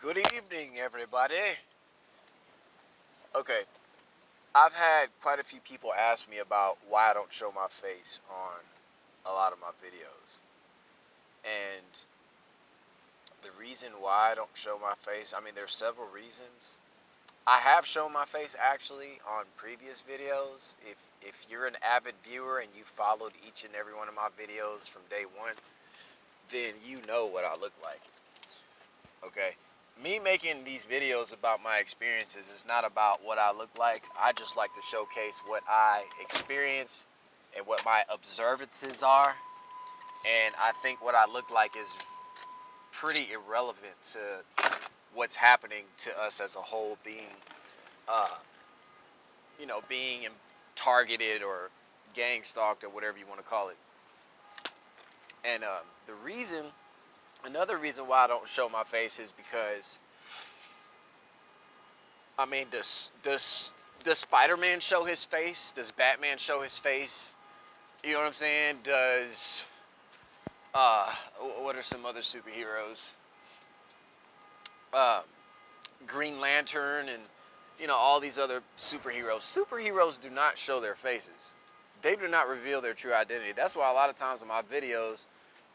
Good evening, everybody. Okay, I've had quite a few people ask me about why I don't show my face on a lot of my videos. And the reason why I don't show my face, there's several reasons. I have shown my face actually on previous videos. If you're an avid viewer and you followed each and every one of my videos from day one, then you know what I look like. Okay, me making these videos about my experiences is not about what I look like. I just like to showcase what I experience and what my observances are. And I think what I look like is pretty irrelevant to what's happening to us as a whole, uh, being targeted or gang stalked or whatever you want to call it. And another reason why I don't show my face is because does Spider-Man show his face? Does Batman show his face? You know what I'm saying? Does uh, what are some other superheroes? Uh, Green Lantern and all these other superheroes. Superheroes do not show their faces. They do not reveal their true identity. That's why a lot of times in my videos,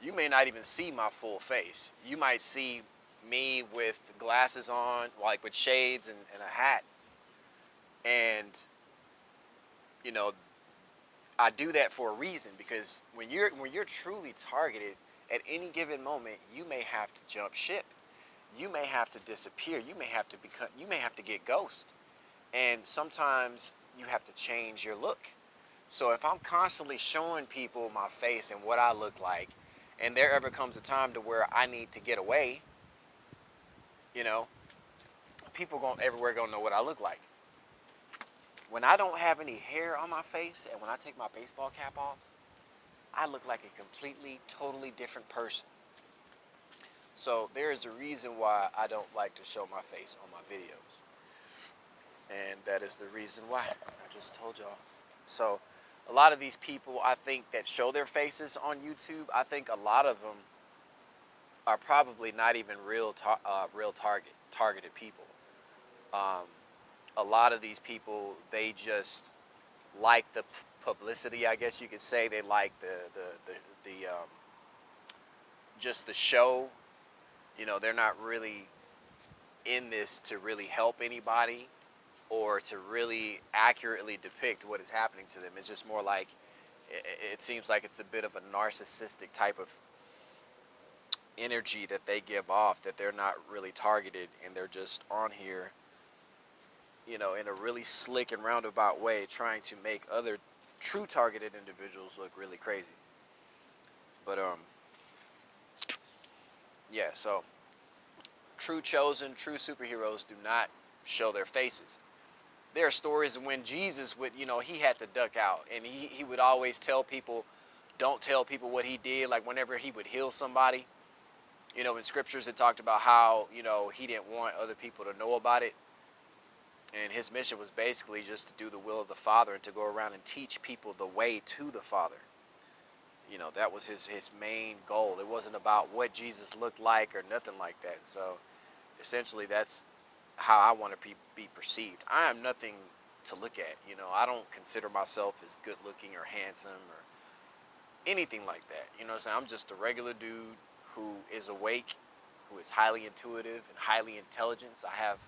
you may not even see my full face. You might see me with glasses on, like with shades and a hat. And you know, I do that for a reason, because when you're truly targeted at any given moment, you may have to jump ship. You may have to disappear. You may have to get ghost. And sometimes you have to change your look. So if I'm constantly showing people my face and what I look like, and there ever comes a time to where I need to get away, you know, people everywhere gonna know what I look like. When I don't have any hair on my face and when I take my baseball cap off, I look like a completely, totally different person. So there is a reason why I don't like to show my face on my videos. And that is the reason why. I just told y'all. So a lot of these people, I think, that show their faces on YouTube, I think a lot of them are probably not even real targeted people. Um, a lot of these people, they just like the publicity, I guess you could say. They like the just the show. They're not really in this to really help anybody or to really accurately depict what is happening to them. It's just more like it seems like it's a bit of a narcissistic type of energy that they give off, that they're not really targeted and they're just on here, in a really slick and roundabout way, trying to make other true targeted individuals look really crazy. But yeah, so true superheroes do not show their faces. There are stories when Jesus would, he had to duck out, and he would always tell people, don't tell people what he did. Like whenever he would heal somebody, in scriptures it talked about how, he didn't want other people to know about it. And his mission was basically just to do the will of the Father and to go around and teach people the way to the Father. That was his main goal. It wasn't about what Jesus looked like or nothing like that. So essentially that's how I want to be perceived. I am nothing to look at. I don't consider myself as good looking or handsome or anything like that. What I'm saying? I'm just a regular dude who is awake, who is highly intuitive and highly intelligent.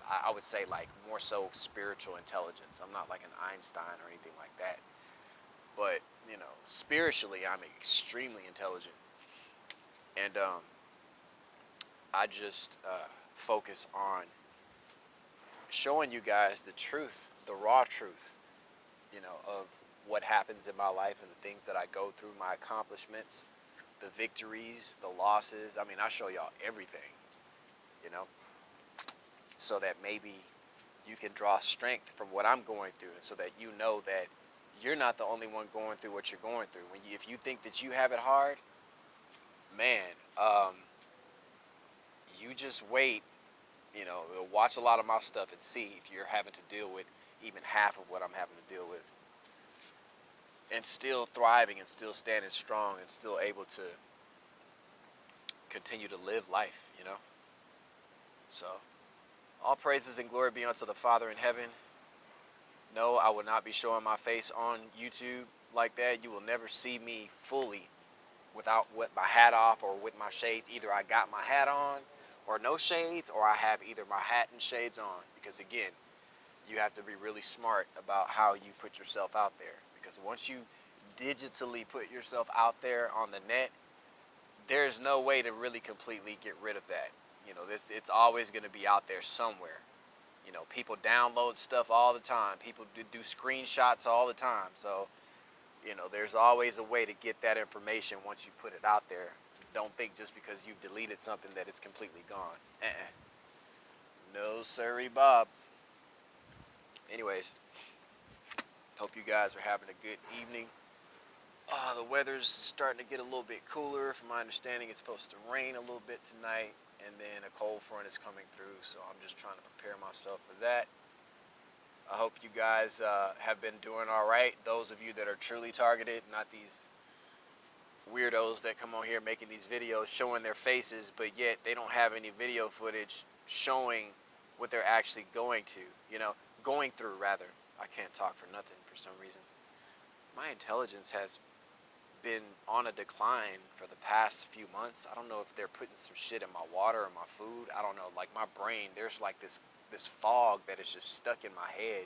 I would say, like, more so spiritual intelligence. I'm not like an Einstein or anything like that. But, spiritually, I'm extremely intelligent. And I just focus on showing you guys the truth, the raw truth, of what happens in my life and the things that I go through, my accomplishments, the victories, the losses. I show y'all everything, you know, so that maybe you can draw strength from what I'm going through, and so that you know that you're not the only one going through what you're going through. If you think that you have it hard, man, you just wait, watch a lot of my stuff and see if you're having to deal with even half of what I'm having to deal with, and still thriving and still standing strong and still able to continue to live life, So So, all praises and glory be unto the Father in heaven. No, I will not be showing my face on YouTube like that. You will never see me fully without with my hat off or with my shades. Either I got my hat on or no shades, or I have either my hat and shades on. Because again, you have to be really smart about how you put yourself out there. Because once you digitally put yourself out there on the net, there's no way to really completely get rid of that. You know, it's always going to be out there somewhere. You know, people download stuff all the time. People do screenshots all the time. So, you know, there's always a way to get that information once you put it out there. Don't think just because you've deleted something that it's completely gone. No, sirree, Bob. Anyways, hope you guys are having a good evening. The weather's starting to get a little bit cooler. From my understanding, it's supposed to rain a little bit tonight, and then a cold front is coming through, so I'm just trying to prepare myself for that. I hope you guys have been doing all right. Those of you that are truly targeted, not these weirdos that come on here making these videos showing their faces, but yet they don't have any video footage showing what they're actually going through rather. I can't talk for nothing for some reason. My intelligence has been on a decline for the past few months. I don't know if they're putting some shit in my water or my food. I don't know. Like my brain, there's like this fog that is just stuck in my head,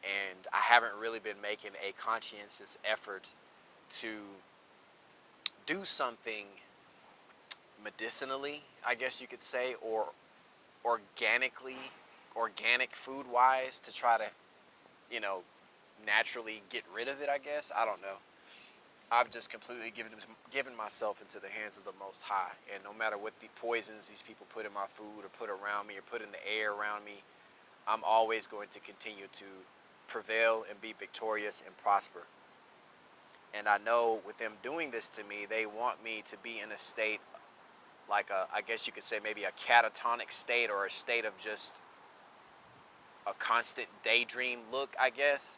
and I haven't really been making a conscientious effort to do something medicinally, I guess you could say, or organic food wise to try to, you know, naturally get rid of it, I guess. I don't know. I've just completely given myself into the hands of the Most High. And no matter what the poisons these people put in my food or put around me or put in the air around me, I'm always going to continue to prevail and be victorious and prosper. And I know with them doing this to me, they want me to be in a state like I guess you could say maybe a catatonic state, or a state of just a constant daydream look, I guess.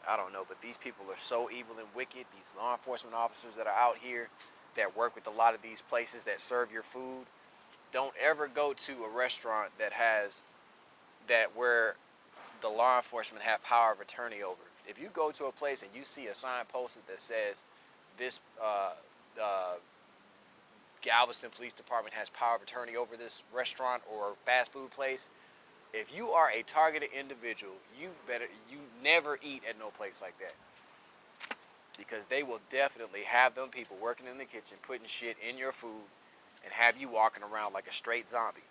I don't know, but these people are so evil and wicked. These law enforcement officers that are out here that work with a lot of these places that serve your food. Don't ever go to a restaurant where the law enforcement have power of attorney over. If you go to a place and you see a sign posted that says this Galveston Police Department has power of attorney over this restaurant or fast food place, if you are a targeted individual, you never eat at no place like that. Because they will definitely have them people working in the kitchen putting shit in your food and have you walking around like a straight zombie.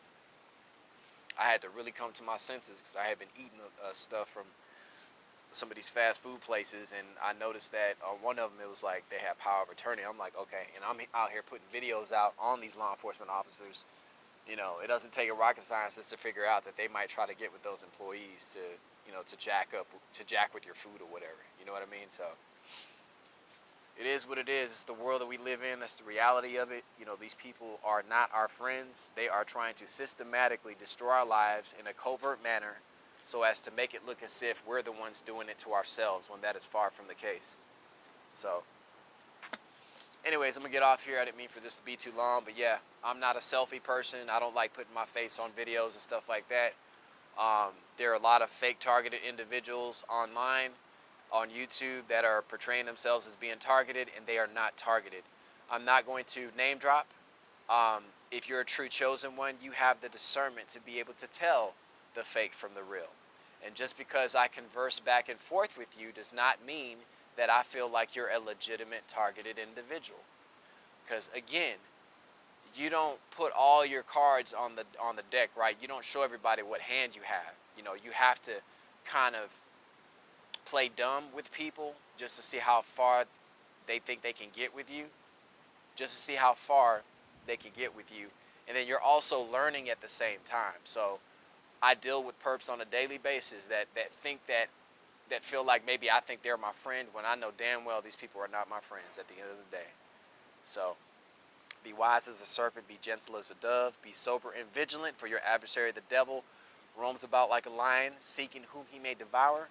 I had to really come to my senses because I had been eating stuff from some of these fast food places, and I noticed that on one of them it was like they have power of attorney. I'm like, okay, and I'm out here putting videos out on these law enforcement officers. You know, it doesn't take a rocket scientist to figure out that they might try to get with those employees to jack with your food or whatever. You know what I mean? So it is what it is. It's the world that we live in. That's the reality of it. You know, these people are not our friends. They are trying to systematically destroy our lives in a covert manner so as to make it look as if we're the ones doing it to ourselves, when that is far from the case. So anyways, I'm going to get off here. I didn't mean for this to be too long, but yeah, I'm not a selfie person. I don't like putting my face on videos and stuff like that. There are a lot of fake targeted individuals online on YouTube that are portraying themselves as being targeted, and they are not targeted. I'm not going to name drop. If you're a true chosen one, you have the discernment to be able to tell the fake from the real. And just because I converse back and forth with you does not mean that I feel like you're a legitimate targeted individual. Because again, you don't put all your cards on the deck, right? You don't show everybody what hand you have. You know, you have to kind of play dumb with people just to see how far they think they can get with you. Just to see how far they can get with you. And then you're also learning at the same time. So I deal with perps on a daily basis that think that feel like maybe I think they're my friend, when I know damn well these people are not my friends at the end of the day. So be wise as a serpent, be gentle as a dove, be sober and vigilant, for your adversary the devil roams about like a lion, seeking whom he may devour.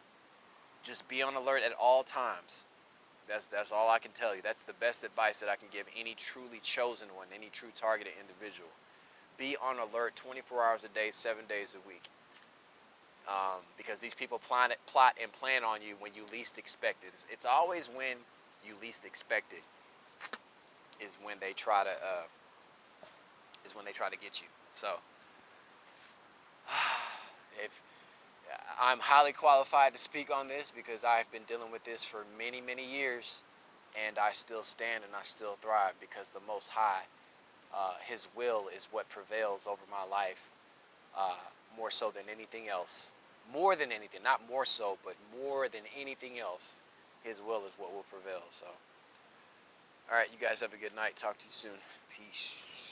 Just be on alert at all times. That's all I can tell you. That's the best advice that I can give any truly chosen one, any true targeted individual. be on alert 24 hours a day, 7 days a week. Because these people plot and plan on you when you least expect it. It's always when you least expect it is when they try to get you. So, if I'm highly qualified to speak on this because I've been dealing with this for many, many years, and I still stand and I still thrive because the Most High, His will is what prevails over my life, more so than anything else. More than anything, not more so, but more than anything else, His will is what will prevail. So, all right, you guys have a good night. Talk to you soon. Peace.